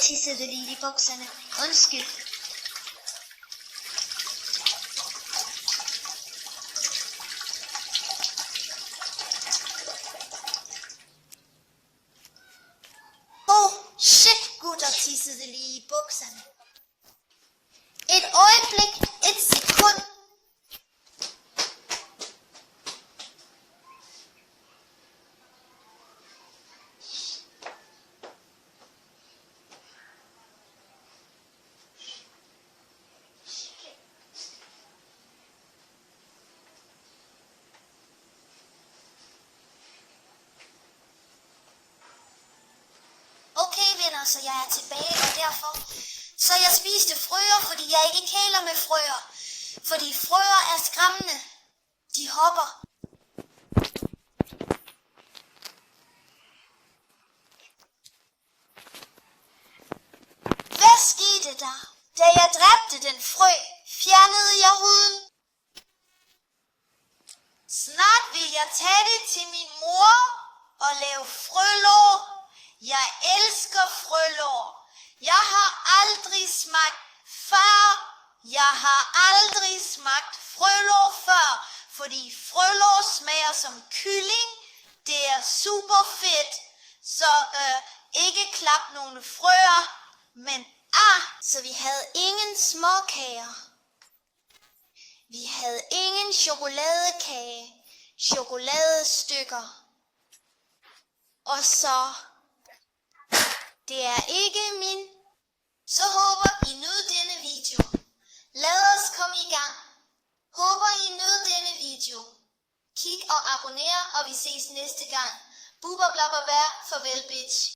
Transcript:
tissede lige i bukserne. Undskyld. Shit, gutter tissede lige i bukserne. Et øjeblik, et sekund. Okay venner, så jeg er tilbage, og derfor så jeg spiste frøer, fordi jeg ikke kæler med frøer. Fordi frøer er skræmmende. De hopper. Hvad skete der? Da jeg dræbte den frø, fjernede jeg huden. Snart vil jeg tage det til min mor og lave frølår. Jeg elsker frølår. Jeg har aldrig smagt frølår før, fordi frølår smager som kylling. Det er super fedt. Så ikke klap nogle frøer, men så vi havde ingen småkager. Vi havde ingen chokoladekage, chokoladestykker. Og så det er ikke min. Så håber I nød denne video. Lad os komme i gang. Håber I nød denne video. Kig og abonner, og vi ses næste gang. Bubba blabba bær. Farvel bitch.